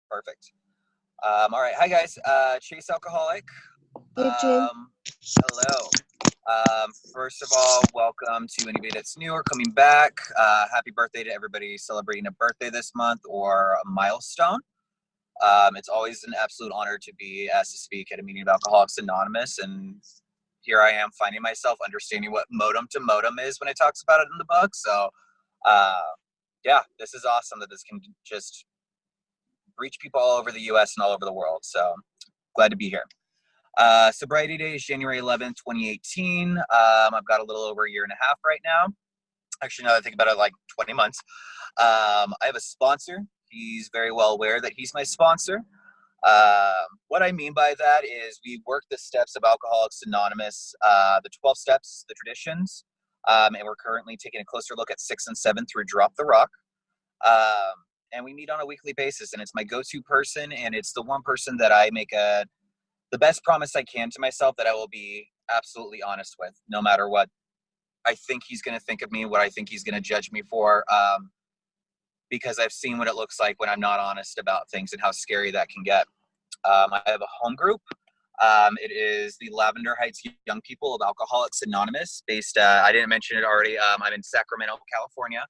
Perfect. All right. Hi, guys. Chase Alcoholic. Hey, Jane. Hello. First of all, welcome to anybody that's new or coming back. Happy birthday to everybody celebrating a birthday this month or a milestone. It's always an absolute honor to be asked to speak at a meeting of Alcoholics Anonymous. And here I am finding myself understanding what modem to modem is when it talks about it in the book. So, yeah, this is awesome that this can just reach people all over the U.S. and all over the world. So glad to be here. Sobriety Day is January 11th, 2018. I've got a little over a year and a half right now. Actually, now that I think about it, like 20 months. I have a sponsor. He's very well aware that he's my sponsor. What I mean by that is we work the steps of Alcoholics Anonymous, the 12 steps, the traditions, and we're currently taking a closer look at 6 and 7 through Drop the Rock. And we meet on a weekly basis, and it's my go-to person, and it's the one person that I make the best promise I can to myself that I will be absolutely honest with, no matter what I think he's going to think of me, what I think he's going to judge me for, because I've seen what it looks like when I'm not honest about things and how scary that can get. I have a home group. It is the Lavender Heights Young People of Alcoholics Anonymous, based, I didn't mention it already, I'm in Sacramento, California.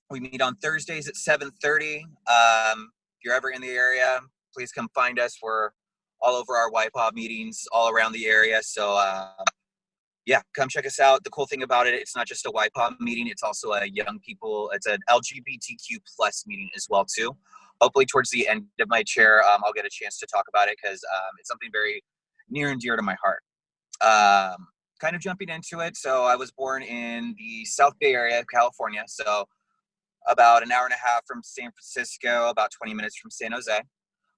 We meet on Thursdays at 7:30. If you're ever in the area, please come find us. We're all over our YPOB meetings all around the area. So, yeah, come check us out. The cool thing about it, it's not just a YPOB meeting. It's also a young people. It's an LGBTQ plus meeting as well, too. Hopefully towards the end of my chair, I'll get a chance to talk about it because it's something very near and dear to my heart. Kind of jumping into it. So I was born in the South Bay area of California. So about an hour and a half from San Francisco, about 20 minutes from San Jose.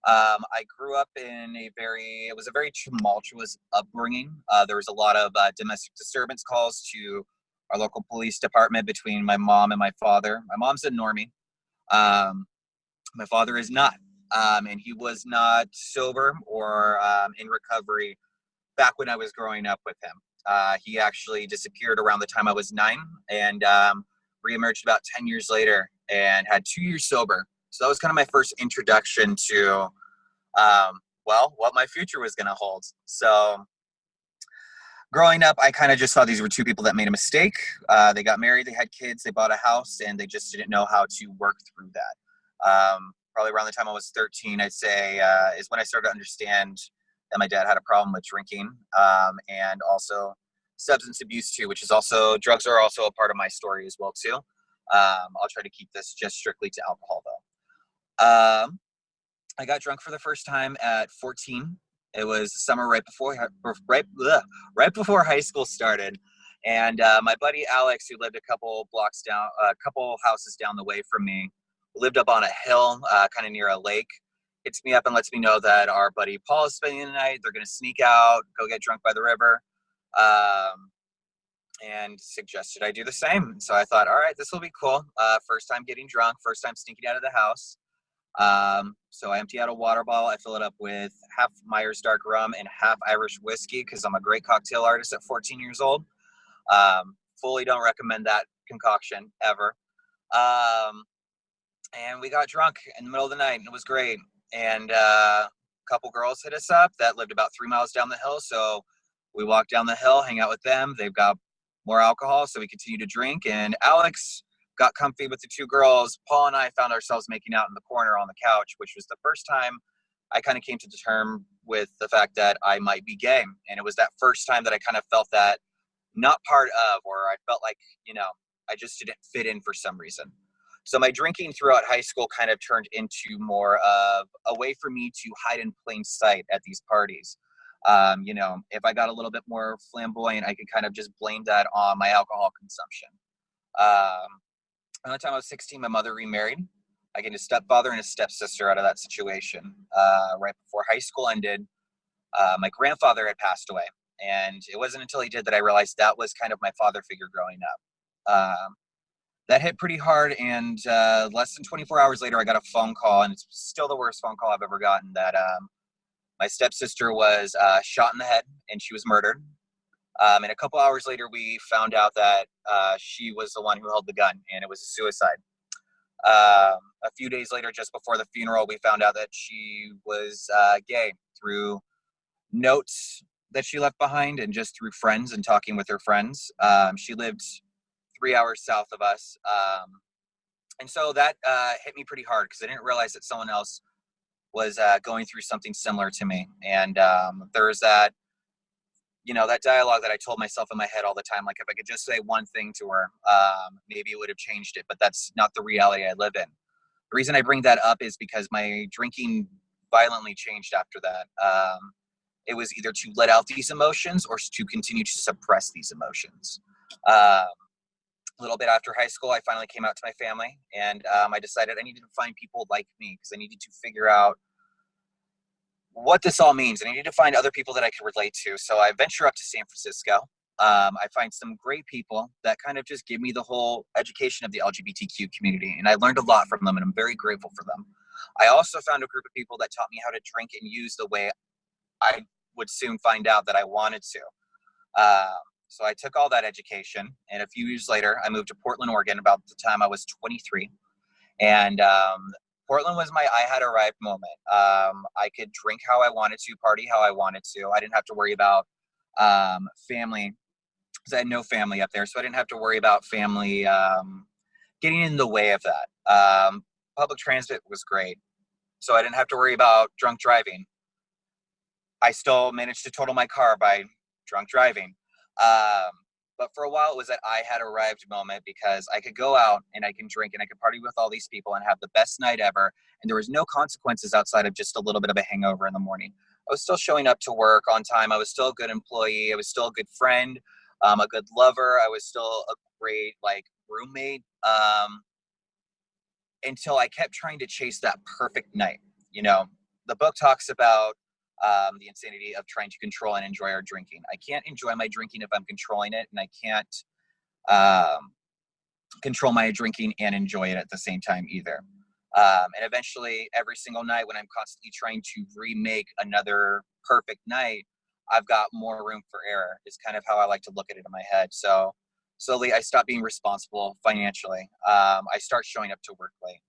I grew up in it was a very tumultuous upbringing. There was a lot of domestic disturbance calls to our local police department between my mom and my father. My mom's a normie. My father is not. And he was not sober or in recovery back when I was growing up with him. He actually disappeared around the time I was 9 and reemerged about 10 years later and had 2 years sober. So that was kind of my first introduction to, what my future was going to hold. So growing up, I kind of just saw these were two people that made a mistake. They got married, they had kids, they bought a house, and they just didn't know how to work through that. Probably around the time I was 13, I'd say, is when I started to understand that my dad had a problem with drinking, and also substance abuse too, which is also, drugs are also a part of my story as well too. I'll try to keep this just strictly to alcohol though. I got drunk for the first time at 14. It was the summer right before high school started. And my buddy Alex, who lived a couple houses down the way from me, lived up on a hill, kind of near a lake, hits me up and lets me know that our buddy Paul is spending the night. They're going to sneak out, go get drunk by the river, and suggested I do the same. So I thought, all right, this will be cool. First time getting drunk, first time sneaking out of the house. So I empty out a water bottle. I fill it up with half Myers dark rum and half Irish whiskey because I'm a great cocktail artist at 14 years old. Fully don't recommend that concoction ever. And we got drunk in the middle of the night and it was great. And a couple girls hit us up that lived about 3 miles down the hill. So we walked down the hill, hang out with them. They've got more alcohol, so we continue to drink. And Alex got comfy with the two girls. Paul and I found ourselves making out in the corner on the couch, which was the first time I kind of came to terms with the fact that I might be gay. And it was that first time that I kind of felt that not part of, or I felt like, I just didn't fit in for some reason. So my drinking throughout high school kind of turned into more of a way for me to hide in plain sight at these parties. If I got a little bit more flamboyant, I could kind of just blame that on my alcohol consumption. By the time I was 16, my mother remarried. I gained a stepfather and a stepsister out of that situation. Right before high school ended, my grandfather had passed away. And it wasn't until he did that I realized that was kind of my father figure growing up. That hit pretty hard, and less than 24 hours later, I got a phone call, and it's still the worst phone call I've ever gotten, that my stepsister was shot in the head, and she was murdered. And a couple hours later, we found out that she was the one who held the gun, and it was a suicide. a few days later, just before the funeral, we found out that she was gay through notes that she left behind and just through friends and talking with her friends. She lived 3 hours south of us. And so that hit me pretty hard because I didn't realize that someone else was going through something similar to me. And there's that, that dialogue that I told myself in my head all the time. Like, if I could just say one thing to her, maybe it would have changed it. But that's not the reality I live in. The reason I bring that up is because my drinking violently changed after that. It was either to let out these emotions or to continue to suppress these emotions. A little bit after high school, I finally came out to my family, and I decided I needed to find people like me because I needed to figure out what this all means. And I needed to find other people that I could relate to. So I venture up to San Francisco. I find some great people that kind of just give me the whole education of the LGBTQ community. And I learned a lot from them, and I'm very grateful for them. I also found a group of people that taught me how to drink and use the way I would soon find out that I wanted to. So I took all that education, and a few years later, I moved to Portland, Oregon, about the time I was 23. And Portland was my I had arrived moment. I could drink how I wanted to, party how I wanted to. I didn't have to worry about family, because I had no family up there, so I didn't have to worry about family getting in the way of that. Public transit was great, so I didn't have to worry about drunk driving. I still managed to total my car by drunk driving. But for a while, it was that I had arrived moment because I could go out and I can drink and I could party with all these people and have the best night ever. And there was no consequences outside of just a little bit of a hangover in the morning. I was still showing up to work on time. I was still a good employee. I was still a good friend, a good lover. I was still a great roommate, until I kept trying to chase that perfect night. The book talks about the insanity of trying to control and enjoy our drinking. I can't enjoy my drinking if I'm controlling it, and I can't control my drinking and enjoy it at the same time either. And eventually, every single night when I'm constantly trying to remake another perfect night, I've got more room for error, is kind of how I like to look at it in my head. So slowly, I stop being responsible financially. I start showing up to work late.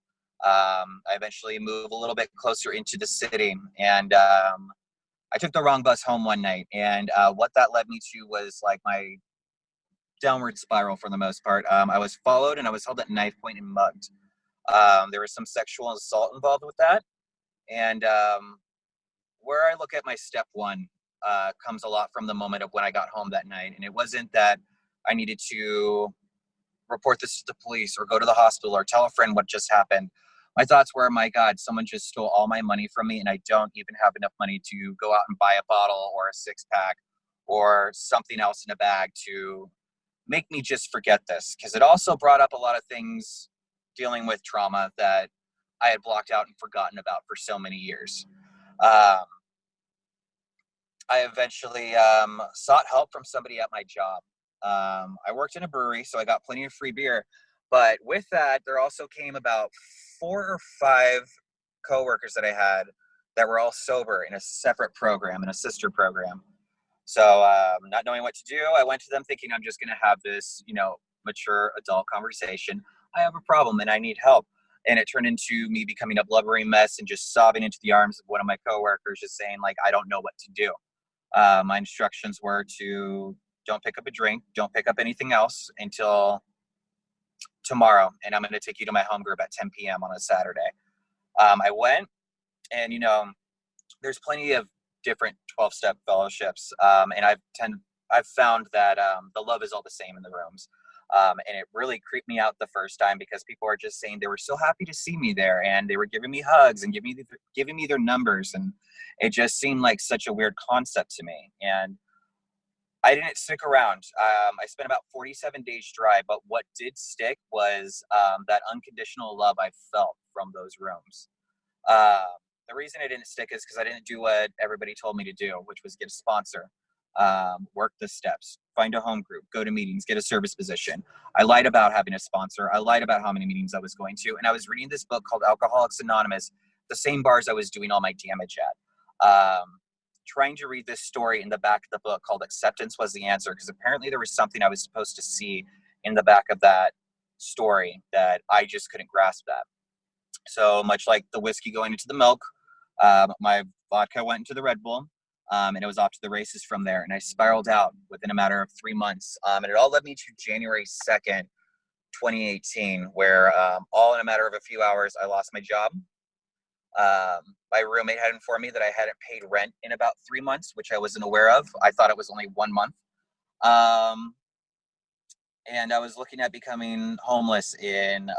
I eventually move a little bit closer into the city, and I took the wrong bus home one night, and what that led me to was my downward spiral for the most part. I was followed, and I was held at knife point and mugged. There was some sexual assault involved with that, and where I look at my step one comes a lot from the moment of when I got home that night, and it wasn't that I needed to report this to the police or go to the hospital or tell a friend what just happened. My thoughts were, my God, someone just stole all my money from me, and I don't even have enough money to go out and buy a bottle or a six-pack or something else in a bag to make me just forget this. Because it also brought up a lot of things dealing with trauma that I had blocked out and forgotten about for so many years. I eventually sought help from somebody at my job. I worked in a brewery, so I got plenty of free beer. But with that, there also came about 4 or 5 coworkers that I had that were all sober in a separate program, in a sister program. So not knowing what to do, I went to them thinking I'm just going to have this, mature adult conversation. I have a problem and I need help. And it turned into me becoming a blubbering mess and just sobbing into the arms of one of my coworkers, just saying, I don't know what to do. My instructions were to don't pick up a drink, don't pick up anything else until tomorrow, and I'm going to take you to my home group at 10 p.m. on a Saturday. I went, and there's plenty of different 12-step fellowships, and I've found that the love is all the same in the rooms, and it really creeped me out the first time because people are just saying they were so happy to see me there, and they were giving me hugs and giving me their numbers, and it just seemed like such a weird concept to me, and I didn't stick around. I spent about 47 days dry, but what did stick was that unconditional love I felt from those rooms. The reason I didn't stick is because I didn't do what everybody told me to do, which was get a sponsor, work the steps, find a home group, go to meetings, get a service position. I lied about having a sponsor. I lied about how many meetings I was going to. And I was reading this book called Alcoholics Anonymous, the same bars I was doing all my damage at. Trying to read this story in the back of the book called Acceptance Was the Answer, because apparently there was something I was supposed to see in the back of that story that I just couldn't grasp that. So much like the whiskey going into the milk, my vodka went into the Red Bull, and it was off to the races from there. And I spiraled out within a matter of 3 months. And it all led me to January 2nd, 2018, where all in a matter of a few hours, I lost my job. My roommate had informed me that I hadn't paid rent in about 3 months, which I wasn't aware of. I thought it was only 1 month. And I was looking at becoming homeless in,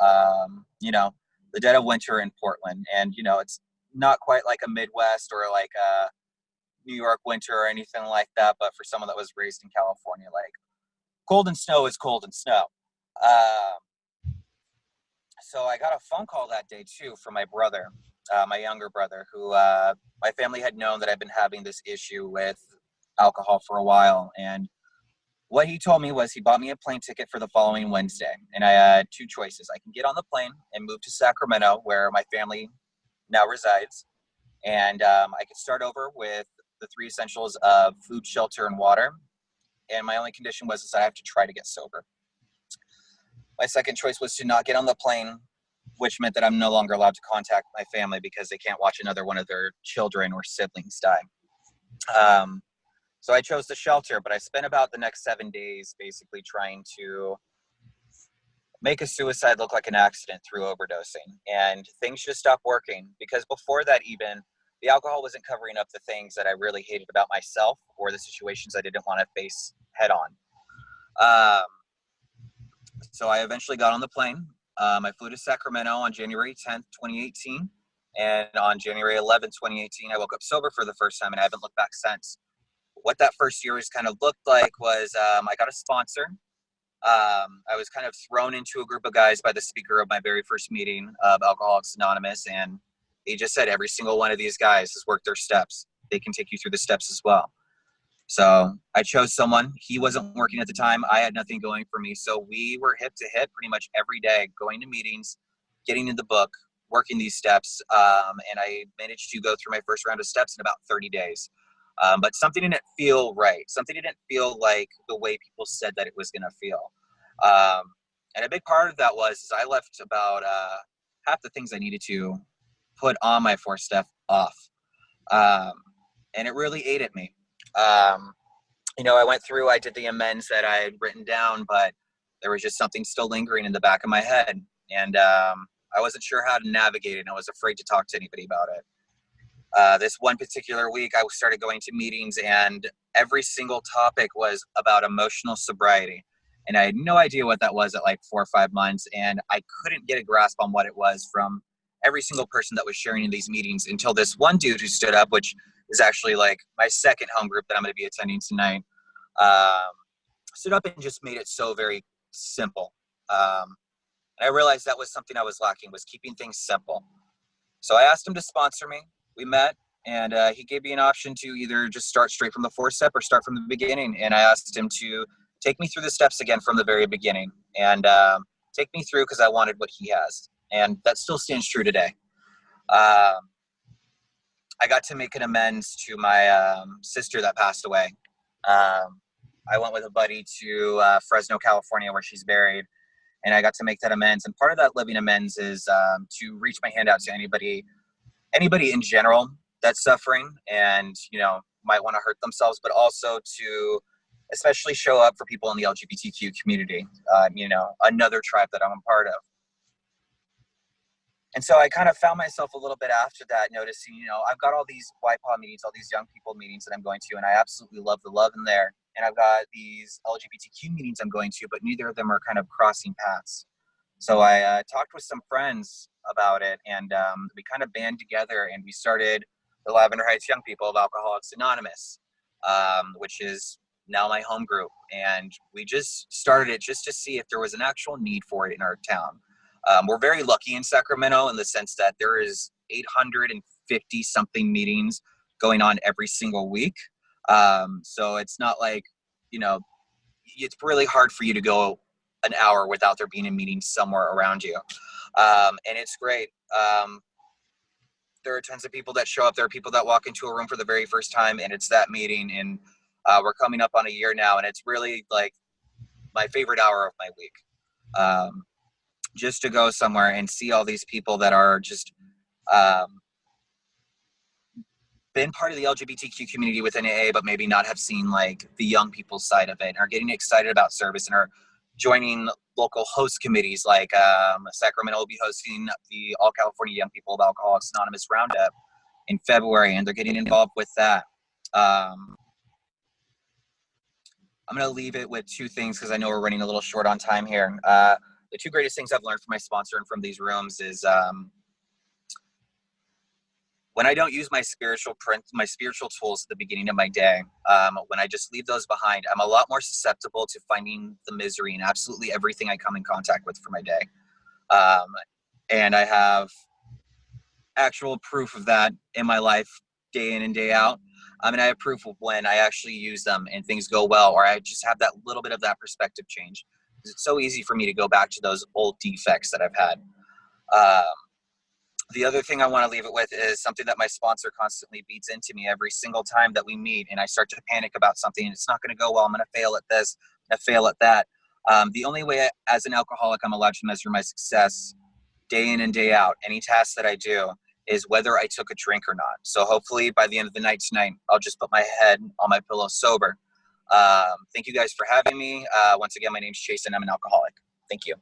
the dead of winter in Portland. And, it's not quite like a Midwest or like a New York winter or anything like that. But for someone that was raised in California, like cold and snow is cold and snow. So I got a phone call that day too from my brother, my younger brother, who my family had known that I've been having this issue with alcohol for a while. And what he told me was he bought me a plane ticket for the following Wednesday. And I had two choices. I can get on the plane and move to Sacramento, where my family now resides. And I could start over with the three essentials of food, shelter, and water. And my only condition was that I have to try to get sober. My second choice was to not get on the plane, which meant that I'm no longer allowed to contact my family because they can't watch another one of their children or siblings die. So I chose the shelter, but I spent about the next 7 days basically trying to make a suicide look like an accident through overdosing. And things just stopped working because before that even, the alcohol wasn't covering up the things that I really hated about myself or the situations I didn't want to face head on. So I eventually got on the plane. I flew to Sacramento on January 10th, 2018. And on January 11th, 2018, I woke up sober for the first time, and I haven't looked back since. What that first year was kind of looked like was I got a sponsor. I was kind of thrown into a group of guys by the speaker of my very first meeting of Alcoholics Anonymous. And he just said, every single one of these guys has worked their steps. They can take you through the steps as well. So I chose someone. He wasn't working at the time. I had nothing going for me. So we were hip to hip pretty much every day, going to meetings, getting in the book, working these steps. And I managed to go through my first round of steps in about 30 days. But something didn't feel right. Something didn't feel like the way people said that it was going to feel. And a big part of that was I left about half the things I needed to put on my fourth step off. And it really ate at me. I went through, I did the amends that I had written down, but there was just something still lingering in the back of my head. And I wasn't sure how to navigate it. And I was afraid to talk to anybody about it. This one particular week, I started going to meetings, and every single topic was about emotional sobriety. And I had no idea what that was at like 4 or 5 months. And I couldn't get a grasp on what it was from every single person that was sharing in these meetings until this one dude who stood up, which is actually like my second home group that I'm going to be attending tonight, stood up and just made it so very simple. And I realized that was something I was lacking, was keeping things simple. So I asked him to sponsor me. We met, and he gave me an option to either just start straight from the fourth step or start from the beginning. And I asked him to take me through the steps again from the very beginning and take me through because I wanted what he has. And that still stands true today. I got to make an amends to my sister that passed away. I went with a buddy to Fresno, California, where she's buried, and I got to make that amends. And part of that living amends is to reach my hand out to anybody in general that's suffering and, might want to hurt themselves, but also to especially show up for people in the LGBTQ community, another tribe that I'm a part of. And so I kind of found myself a little bit after that noticing, I've got all these YPAW meetings, all these young people meetings that I'm going to, and I absolutely love the love in there. And I've got these LGBTQ meetings I'm going to, but neither of them are kind of crossing paths. So I talked with some friends about it, and we kind of band together, and we started the Lavender Heights Young People of Alcoholics Anonymous, which is now my home group. And we just started it just to see if there was an actual need for it in our town. We're very lucky in Sacramento in the sense that there is 850 something meetings going on every single week. So it's not like, it's really hard for you to go an hour without there being a meeting somewhere around you. And it's great. There are tons of people that show up. There are people that walk into a room for the very first time, and it's that meeting. And we're coming up on a year now, and it's really like my favorite hour of my week. just to go somewhere and see all these people that are just been part of the LGBTQ community within AA, but maybe not have seen like the young people's side of it, and are getting excited about service and are joining local host committees. Like Sacramento will be hosting the All California Young People of Alcoholics Anonymous Roundup in February, and they're getting involved with that. I'm going to leave it with two things because I know we're running a little short on time here. The two greatest things I've learned from my sponsor and from these rooms is when I don't use my spiritual tools at the beginning of my day, when I just leave those behind, I'm a lot more susceptible to finding the misery in absolutely everything I come in contact with for my day. And I have actual proof of that in my life day in and day out. And I have proof of when I actually use them and things go well, or I just have that little bit of that perspective change. It's so easy for me to go back to those old defects that I've had. The other thing I want to leave it with is something that my sponsor constantly beats into me every single time that we meet, and I start to panic about something, and it's not going to go well. I'm going to fail at this, I'm going to fail at that. The only way as an alcoholic I'm allowed to measure my success day in and day out, any task that I do, is whether I took a drink or not. So hopefully by the end of the night tonight, I'll just put my head on my pillow sober. Thank you guys for having me. Once again, my name's Chase and I'm an alcoholic. Thank you.